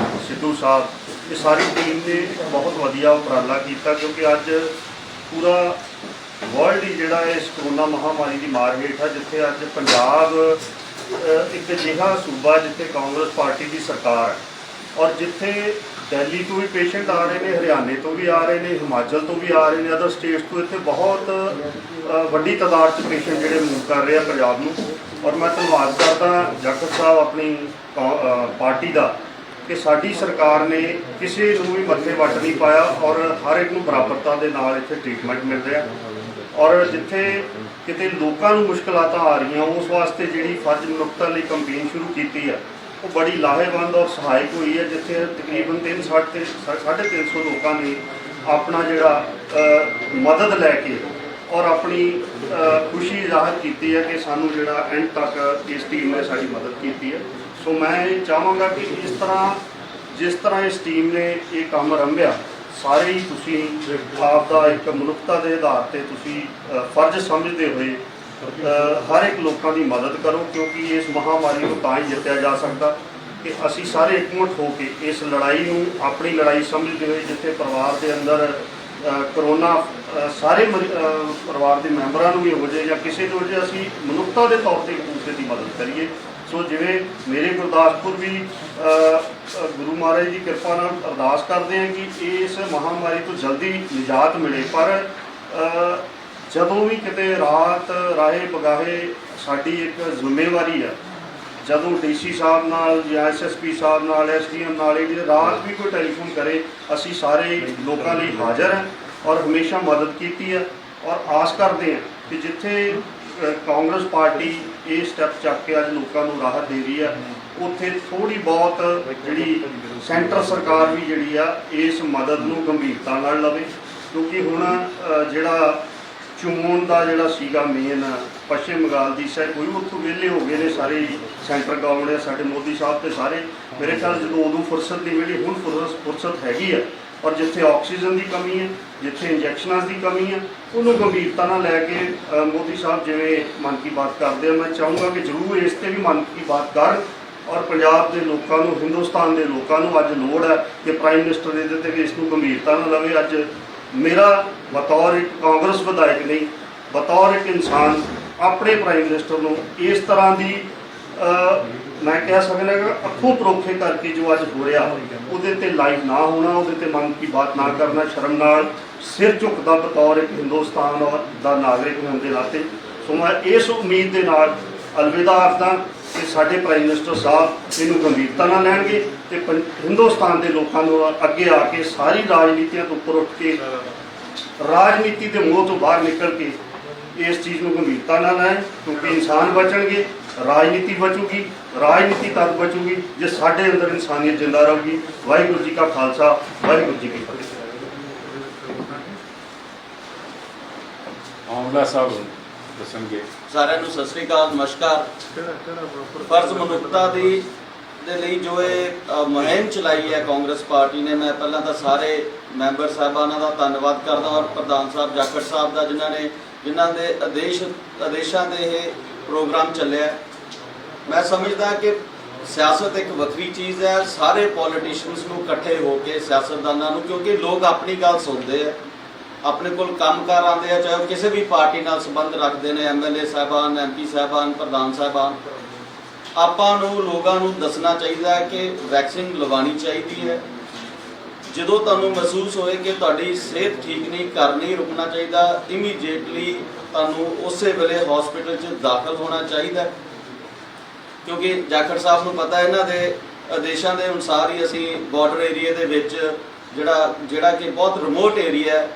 ਸਿੱਧੂ ਸਾਹਿਬ, ਇਹ ਸਾਰੀ ਟੀਮ ਨੇ ਬਹੁਤ ਵਧੀਆ ਉਪਰਾਲਾ ਕੀਤਾ, ਕਿਉਂਕਿ ਅੱਜ ਪੂਰਾ ਵਰਲਡ ਹੀ ਜਿਹੜਾ ਇਸ ਕਰੋਨਾ ਮਹਾਮਾਰੀ ਦੀ ਮਾਰ ਹੇਠ ਹੈ, ਜਿੱਥੇ ਅੱਜ ਪੰਜਾਬ ਇੱਕ ਅਜਿਹਾ ਸੂਬਾ ਜਿੱਥੇ ਕਾਂਗਰਸ ਪਾਰਟੀ ਦੀ ਸਰਕਾਰ ਹੈ ਔਰ ਜਿੱਥੇ ਦਿੱਲੀ ਤੋਂ ਵੀ ਪੇਸ਼ੈਂਟ ਆ ਰਹੇ ਨੇ, ਹਰਿਆਣੇ ਤੋਂ ਵੀ ਆ ਰਹੇ ਨੇ, ਹਿਮਾਚਲ ਤੋਂ ਵੀ ਆ ਰਹੇ ਨੇ, ਅਦਰ ਸਟੇਟਸ ਤੋਂ। ਇੱਥੇ ਬਹੁਤ ਵੱਡੀ ਤਾਦਾਦ 'ਚ ਪੇਸ਼ੈਂਟ ਜਿਹੜੇ ਮੂਵ ਕਰ ਰਹੇ ਆ ਪੰਜਾਬ ਨੂੰ। ਔਰ ਮੈਂ ਧੰਨਵਾਦ ਕਰਦਾ ਜਾਖੜ ਸਾਹਿਬ ਆਪਣੀ ਪਾਰਟੀ ਦਾ ਕਿ ਸਾਡੀ ਸਰਕਾਰ ਨੇ ਕਿਸੇ ਨੂੰ ਵੀ ਮੱਥੇ ਵੱਟ ਨਹੀਂ ਪਾਇਆ ਔਰ ਹਰ ਇੱਕ ਨੂੰ ਬਰਾਬਰਤਾ ਦੇ ਨਾਲ ਇੱਥੇ ਟ੍ਰੀਟਮੈਂਟ ਮਿਲ ਰਿਹਾ। ਔਰ ਜਿੱਥੇ ਕਿਤੇ ਲੋਕਾਂ ਨੂੰ ਮੁਸ਼ਕਲਾਂ ਆ ਰਹੀਆਂ, ਉਸ ਵਾਸਤੇ ਜਿਹੜੀ ਫਰਜ਼ ਮਨੁੱਖਤਾ ਲਈ ਕੰਪੇਨ ਸ਼ੁਰੂ ਕੀਤੀ ਹੈ ਉਹ ਬੜੀ ਲਾਹੇਵੰਦ ਔਰ ਸਹਾਇਕ ਹੋਈ ਹੈ, ਜਿੱਥੇ ਤਕਰੀਬਨ 350 ਲੋਕਾਂ ਨੇ ਆਪਣਾ ਜਿਹੜਾ ਮਦਦ ਲੈ ਕੇ ਔਰ ਆਪਣੀ ਖੁਸ਼ੀ ਜ਼ਾਹਰ ਕੀਤੀ ਹੈ ਕਿ ਸਾਨੂੰ ਜਿਹੜਾ ਐਂਡ ਤੱਕ ਇਸ ਟੀਮ ਨੇ ਸਾਡੀ ਮਦਦ ਕੀਤੀ ਹੈ। ਸੋ ਮੈਂ ਇਹ ਚਾਹਾਂਗਾ ਕਿ ਜਿਸ ਤਰ੍ਹਾਂ ਇਸ ਟੀਮ ਨੇ ਇਹ ਕੰਮ ਆਰੰਭਿਆ, ਸਾਰੇ ਹੀ ਤੁਸੀਂ ਆਪ ਦਾ ਇੱਕ ਮਨੁੱਖਤਾ ਦੇ ਆਧਾਰ ਤੇ ਤੁਸੀਂ ਫਰਜ਼ ਸਮਝਦੇ ਹੋਏ ਹਰ ਇੱਕ ਲੋਕਾਂ ਦੀ ਮਦਦ ਕਰੋ, ਕਿਉਂਕਿ ਇਸ ਮਹਾਮਾਰੀ ਨੂੰ ਤਾਂ ਹੀ ਜਿੱਤਿਆ ਜਾ ਸਕਦਾ ਕਿ ਅਸੀਂ ਸਾਰੇ ਇਕਮੁੱਠ ਹੋ ਕੇ ਇਸ ਲੜਾਈ ਨੂੰ ਆਪਣੀ ਲੜਾਈ ਸਮਝਦੇ ਹੋਏ, ਜਿੱਥੇ ਪਰਿਵਾਰ ਦੇ ਅੰਦਰ ਕਰੋਨਾ ਸਾਰੇ ਪਰਿਵਾਰ ਦੇ ਮੈਂਬਰਾਂ ਨੂੰ ਵੀ ਹੋ ਜਾਏ ਜਾਂ ਕਿਸੇ ਨੂੰ ਹੋ ਜਾਏ, ਅਸੀਂ ਮਨੁੱਖਤਾ ਦੇ ਤੌਰ ਤੇ ਇੱਕ ਦੂਸਰੇ ਦੀ ਮਦਦ ਕਰੀਏ। ਸੋ ਜਿਵੇਂ ਮੇਰੇ ਗੁਰਦਾਸਪੁਰ ਵੀ ਗੁਰੂ ਮਹਾਰਾਜ ਦੀ ਕਿਰਪਾ ਨਾਲ ਅਰਦਾਸ ਕਰਦੇ ਹਾਂ ਕਿ ਇਸ ਮਹਾਮਾਰੀ ਤੋਂ ਜਲਦੀ ਨਿਜਾਤ ਮਿਲੇ, ਪਰ ਜਦੋਂ ਵੀ ਕਿਤੇ ਰਾਤ ਰਾਹੇ ਬਗਾਹੇ ਸਾਡੀ ਇੱਕ ਜ਼ਿੰਮੇਵਾਰੀ ਆ, ਜਦੋਂ ਡੀਸੀ ਸਾਹਿਬ ਨਾਲ ਜਾਂ ਐਸਐਸਪੀ ਸਾਹਿਬ ਨਾਲ ਐਸਡੀਐਮ ਨਾਲ ਜਿਹੜੀ ਰਾਤ ਵੀ ਕੋਈ ਟੈਲੀਫੋਨ ਕਰੇ, ਅਸੀਂ ਸਾਰੇ ਲੋਕਾਂ ਲਈ ਹਾਜ਼ਰ ਹਾਂ ਔਰ ਹਮੇਸ਼ਾ ਮਦਦ ਕੀਤੀ ਹੈ। ਔਰ ਆਸ ਕਰਦੇ ਹਾਂ ਕਿ ਜਿੱਥੇ ਕਾਂਗਰਸ ਪਾਰਟੀ ਇਹ ਸਟੈਪ ਚੱਕ ਕੇ ਅੱਜ ਲੋਕਾਂ ਨੂੰ ਰਾਹਤ ਦੇ ਰਹੀ ਆ, ਉੱਥੇ ਥੋੜੀ ਬਹੁਤ ਜਿਹੜੀ ਸੈਂਟਰ ਸਰਕਾਰ ਵੀ ਜਿਹੜੀ ਆ ਇਸ ਮਦਦ ਨੂੰ ਗੰਭੀਰਤਾ ਨਾਲ ਲਵੇ, ਕਿਉਂਕਿ ਹੁਣ ਜਿਹੜਾ ਚੋਣ ਦਾ ਜਿਹੜਾ ਸੀਗਾ ਮੇਨ ਪੱਛਮੀ ਬੰਗਾਲ ਦੀ ਸਾਈਡ ਕੋਈ ਉੱਥੋਂ ਵਿਹਲੇ ਹੋ ਗਏ ਨੇ ਸਾਰੇ ਸੈਂਟਰ ਗਵਰਨਮੈਂਟ ਸਾਡੇ ਮੋਦੀ ਸਾਹਿਬ ਤੇ ਸਾਰੇ, ਮੇਰੇ ਖਿਆਲ ਜਦੋਂ ਉਦੋਂ ਫੁਰਸਤ ਨਹੀਂ ਮਿਲੀ, ਹੁਣ ਫੁਰਸਤ ਹੈਗੀ ਆ। ਔਰ ਜਿੱਥੇ ਆਕਸੀਜਨ ਦੀ ਕਮੀ ਹੈ, ਜਿੱਥੇ ਇੰਜੈਕਸ਼ਨਾਂ ਦੀ ਕਮੀ ਹੈ, ਉਹਨੂੰ ਗੰਭੀਰਤਾ ਨਾਲ ਲੈ ਕੇ ਮੋਦੀ ਸਾਹਿਬ ਜਿਵੇਂ ਮਨ ਕੀ ਬਾਤ ਕਰਦੇ ਆ, ਮੈਂ ਚਾਹੂੰਗਾ ਕਿ ਜ਼ਰੂਰ ਇਸ ਤੇ ਵੀ ਮਨ ਕੀ ਬਾਤ ਕਰਨ ਔਰ ਪੰਜਾਬ ਦੇ ਲੋਕਾਂ ਨੂੰ, ਹਿੰਦੁਸਤਾਨ ਦੇ ਲੋਕਾਂ ਨੂੰ ਅੱਜ ਲੋੜ ਹੈ ਕਿ ਪ੍ਰਾਈਮ ਮਿਨਿਸਟਰ ਇਹਦੇ ਤੇ ਵੀ ਇਸ ਨੂੰ ਗੰਭੀਰਤਾ ਨਾਲ ਲਵੇ। ਅੱਜ ਮੇਰਾ ਬਤੌਰ ਇੱਕ ਕਾਂਗਰਸ ਵਿਧਾਇਕ ਨਹੀਂ, ਬਤੌਰ ਇੱਕ ਇਨਸਾਨ ਆਪਣੇ ਪ੍ਰਾਈਮ ਮਿਨਿਸਟਰ ਨੂੰ ਇਸ ਤਰ੍ਹਾਂ ਦੀ ਮੈਂ ਕਹਿ ਸਕਦਾ ਕਿ ਅੱਖੋਂ ਪਰੋਖੇ ਕਰਕੇ ਜੋ ਅੱਜ ਹੋ ਰਿਹਾ ਉਹਦੇ ਤੇ ਲਾਈਵ ਨਾ ਹੋਣਾ, ਉਹਦੇ ਤੇ ਮਨ ਕੀ ਬਾਤ ਨਾ ਕਰਨਾ, ਸ਼ਰਮ ਨਾਲ ਸਿਰ ਝੁਕਦਾ ਬਤੌਰ ਇੱਕ ਹਿੰਦੁਸਤਾਨ ਦਾ ਨਾਗਰਿਕ ਹੋਣ ਦੇ ਨਾਤੇ। ਸੋ ਮੈਂ ਇਸ ਉਮੀਦ ਦੇ ਨਾਲ ਅਲਵਿਦਾ ਆਖਦਾ ਕਿ ਸਾਡੇ ਪ੍ਰਾਈਮ ਮਿਨਿਸਟਰ ਸਾਹਿਬ ਇਹਨੂੰ ਗੰਭੀਰਤਾ ਨਾਲ ਲੈਣਗੇ ਤੇ ਹਿੰਦੁਸਤਾਨ ਦੇ ਲੋਕਾਂ ਨੂੰ ਅੱਗੇ ਆ ਕੇ ਸਾਰੀ ਰਾਜਨੀਤੀਆਂ ਤੋਂ ਉੱਪਰ ਉੱਠ ਕੇ ਰਾਜਨੀਤੀ ਦੇ ਮੋਹ ਤੋਂ ਬਾਹਰ ਨਿਕਲ ਕੇ ਇਸ ਚੀਜ਼ ਨੂੰ ਗੰਭੀਰਤਾ ਨਾਲ ਲੈਣ, ਕਿਉਂਕਿ ਇਨਸਾਨ ਬਚਣਗੇ, ਰਾਜਨੀਤੀ ਬਚੂਗੀ, ਰਾਜਨੀਤੀ ਤਦ ਬਚੂਗੀ ਜੇ ਸਾਡੇ ਅੰਦਰ ਇਨਸਾਨੀਅਤ ਜਿੰਦਾ ਰਹੂਗੀ। ਵਾਹਿਗੁਰੂ ਜੀ ਕਾ ਖਾਲਸਾ, ਵਾਹਿਗੁਰੂ ਜੀ ਕੀ ਫਤਿਹ। ਆਮਲਾ ਸਾਹਿਬ ਦੱਸਣਗੇ। ਸਾਰਿਆਂ ਨੂੰ ਸਤਿ ਸ੍ਰੀ ਅਕਾਲ, ਨਮਸਕਾਰ। ਫਰਜ਼ ਮਨੁੱਖਤਾ ਦੇ ਲਈ ਜੋ ਇਹ ਮੁਹਿੰਮ ਚਲਾਈ ਹੈ ਕਾਂਗਰਸ ਪਾਰਟੀ ਨੇ, ਮੈਂ ਪਹਿਲਾਂ ਤਾਂ ਸਾਰੇ ਮੈਂਬਰ ਸਾਹਿਬਾਨਾਂ ਦਾ ਧੰਨਵਾਦ ਕਰਦਾ ਔਰ ਪ੍ਰਧਾਨ ਸਾਹਿਬ ਜਾਖੜ ਸਾਹਿਬ ਦਾ ਜਿਨ੍ਹਾਂ ਦੇ ਆਦੇਸ਼ਾਂ ਦੇ ਇਹ ਪ੍ਰੋਗਰਾਮ ਚੱਲਿਆ। ਮੈਂ ਸਮਝਦਾ ਕਿ ਸਿਆਸਤ ਇੱਕ ਵੱਖਰੀ ਚੀਜ਼ ਹੈ, ਸਾਰੇ ਪੋਲੀਟੀਸ਼ੀਅਨਸ ਨੂੰ ਇਕੱਠੇ ਹੋ ਕੇ ਸਿਆਸਤਦਾਨਾਂ ਨੂੰ, ਕਿਉਂਕਿ ਲੋਕ ਆਪਣੀ ਗੱਲ ਸੁਣਦੇ ਆ, ਆਪਣੇ ਕੋਲ ਕੰਮਕਾਰ ਆਉਂਦੇ ਆ, ਚਾਹੇ ਉਹ ਕਿਸੇ ਵੀ ਪਾਰਟੀ ਨਾਲ ਸੰਬੰਧ ਰੱਖਦੇ ਨੇ, ਐਮਐਲਏ ਸਾਹਿਬਾਨ, ਐਮਪੀ ਸਾਹਿਬਾਨ, ਪ੍ਰਧਾਨ ਸਾਹਿਬਾਨ। ਆਪਾਂ ਨੂੰ ਲੋਕਾਂ ਨੂੰ ਦੱਸਣਾ ਚਾਹੀਦਾ ਹੈ ਕਿ ਵੈਕਸੀਨ ਲਗਵਾਉਣੀ ਚਾਹੀਦੀ ਹੈ। ਜਦੋਂ ਤੁਹਾਨੂੰ ਮਹਿਸੂਸ ਹੋਏ ਕਿ ਤੁਹਾਡੀ ਸਿਹਤ ਠੀਕ ਨਹੀਂ, ਘਰ ਨਹੀਂ ਰੁਕਣਾ ਚਾਹੀਦਾ, ਇਮੀਡੀਏਟਲੀ ਤੁਹਾਨੂੰ ਉਸੇ ਵੇਲੇ ਹਸਪੀਟਲ 'ਚ ਦਾਖਲ ਹੋਣਾ ਚਾਹੀਦਾ, ਕਿਉਂਕਿ ਜਾਖੜ ਸਾਹਿਬ ਨੂੰ ਪਤਾ ਇਹਨਾਂ ਦੇ ਆਦੇਸ਼ਾਂ ਦੇ ਅਨੁਸਾਰ ਹੀ ਅਸੀਂ ਬਾਰਡਰ ਏਰੀਆ ਦੇ ਵਿੱਚ ਜਿਹੜਾ ਕਿ ਬਹੁਤ ਰਿਮੋਟ ਏਰੀਆ ਹੈ,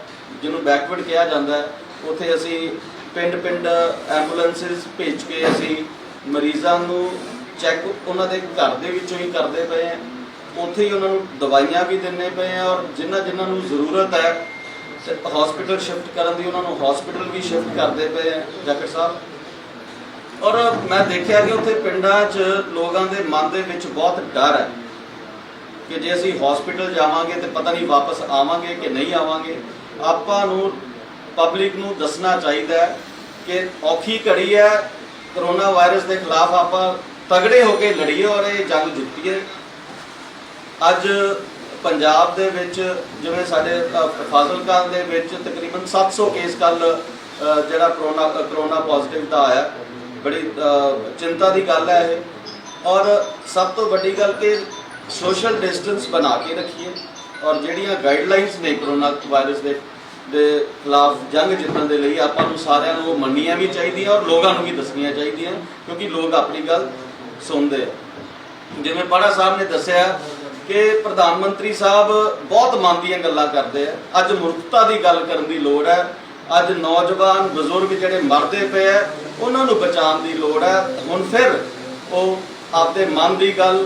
ਜਿਹਨੂੰ ਬੈਕਵਰਡ ਕਿਹਾ ਜਾਂਦਾ ਹੈ, ਉੱਥੇ ਅਸੀਂ ਪਿੰਡ ਐਂਬੂਲੈਂਸਿਸ ਭੇਜ ਕੇ ਅਸੀਂ ਮਰੀਜ਼ਾਂ ਨੂੰ ਚੈੱਕ ਉਹਨਾਂ ਦੇ ਘਰ ਦੇ ਵਿੱਚੋਂ ਹੀ ਕਰਦੇ ਪਏ ਹਾਂ, ਉੱਥੇ ਹੀ ਉਹਨਾਂ ਨੂੰ ਦਵਾਈਆਂ ਵੀ ਦਿੰਦੇ ਪਏ ਹਾਂ ਔਰ ਜਿਨ੍ਹਾਂ ਨੂੰ ਜ਼ਰੂਰਤ ਹੈ ਹਸਪੀਟਲ ਸ਼ਿਫਟ ਕਰਨ ਦੀ, ਉਹਨਾਂ ਨੂੰ ਹਸਪੀਟਲ ਵੀ ਸ਼ਿਫਟ ਕਰਦੇ ਪਏ ਹੈ ਜਾਖੜ ਸਾਹਿਬ। ਔਰ ਮੈਂ ਦੇਖਿਆ ਕਿ ਉੱਥੇ ਪਿੰਡਾਂ 'ਚ ਲੋਕਾਂ ਦੇ ਮਨ ਦੇ ਵਿੱਚ ਬਹੁਤ ਡਰ ਹੈ ਕਿ ਜੇ ਅਸੀਂ ਹਸਪੀਟਲ ਜਾਵਾਂਗੇ ਤੇ ਪਤਾ ਨਹੀਂ ਵਾਪਸ ਆਵਾਂਗੇ ਕਿ ਨਹੀਂ ਆਵਾਂਗੇ। ਆਪਾਂ ਨੂੰ ਪਬਲਿਕ ਨੂੰ ਦੱਸਣਾ ਚਾਹੀਦਾ ਹੈ ਕਿ ਔਖੀ ਘੜੀ ਹੈ, ਕਰੋਨਾ ਵਾਇਰਸ ਦੇ ਖਿਲਾਫ ਆਪਾਂ ਤਗੜੇ ਹੋ ਕੇ ਲੜੀਏ ਔਰ ਇਹ ਜੰਗ ਜਿੱਤੀਏ। ਅੱਜ ਪੰਜਾਬ ਦੇ ਵਿੱਚ ਜਿਵੇਂ ਸਾਡੇ ਫਾਜ਼ਿਲਕਾ ਦੇ ਵਿੱਚ ਤਕਰੀਬਨ 700 ਕੇਸ ਕੱਲ ਜਿਹੜਾ ਕਰੋਨਾ ਪੋਜ਼ਿਟਿਵ ਦਾ ਆਇਆ, ਬੜੀ ਚਿੰਤਾ ਦੀ ਗੱਲ ਹੈ ਇਹ। ਔਰ ਸਭ ਤੋਂ ਵੱਡੀ ਗੱਲ ਕਿ ਸੋਸ਼ਲ ਡਿਸਟੈਂਸ ਬਣਾ ਕੇ ਰੱਖੀਏ ਔਰ ਜਿਹੜੀਆਂ ਗਾਈਡਲਾਈਨਸ ਨੇ ਕਰੋਨਾ ਵਾਇਰਸ ਦੇ ਖਿਲਾਫ ਜੰਗ ਜਿੱਤਣ ਦੇ ਲਈ ਆਪਾਂ ਨੂੰ ਸਾਰਿਆਂ ਨੂੰ ਮੰਨਣੀਆਂ ਵੀ ਚਾਹੀਦੀਆਂ ਔਰ ਲੋਕਾਂ ਨੂੰ ਵੀ ਦੱਸਣੀਆਂ ਚਾਹੀਦੀਆਂ, ਕਿਉਂਕਿ ਲੋਕ ਆਪਣੀ ਗੱਲ ਸੁਣਦੇ ਆ। ਜਿਵੇਂ ਪਾੜਾ ਸਾਹਿਬ ਨੇ ਦੱਸਿਆ ਕਿ ਪ੍ਰਧਾਨ ਮੰਤਰੀ ਸਾਹਿਬ ਬਹੁਤ ਮਨ ਦੀਆਂ ਗੱਲਾਂ ਕਰਦੇ ਆ, ਅੱਜ ਮਨੁੱਖਤਾ ਦੀ ਗੱਲ ਕਰਨ ਦੀ ਲੋੜ ਹੈ। ਅੱਜ ਨੌਜਵਾਨ ਬਜ਼ੁਰਗ ਜਿਹੜੇ ਮਰਦੇ ਪਏ ਆ, ਉਹਨਾਂ ਨੂੰ ਬਚਾਉਣ ਦੀ ਲੋੜ ਹੈ। ਹੁਣ ਫਿਰ ਉਹ ਆਪਦੇ ਮਨ ਦੀ ਗੱਲ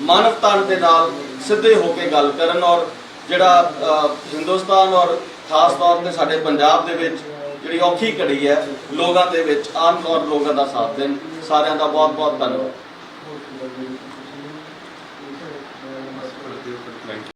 ਮਾਨਵਤਾ ਦੇ ਨਾਲ ਸਿੱਧੇ ਹੋ ਕੇ ਗੱਲ ਕਰਨ ਔਰ ਜਿਹੜਾ ਹਿੰਦੁਸਤਾਨ ਔਰ ਖਾਸ ਤੌਰ ਤੇ ਸਾਡੇ ਪੰਜਾਬ ਦੇ ਵਿੱਚ ਜਿਹੜੀ ਔਖੀ ਘੜੀ ਹੈ ਲੋਕਾਂ ਦੇ ਵਿੱਚ ਆਮ ਤੌਰ ਲੋਕਾਂ ਦਾ ਸਾਥ ਦੇਣ। ਸਾਰਿਆਂ ਦਾ ਬਹੁਤ ਬਹੁਤ ਧੰਨਵਾਦ।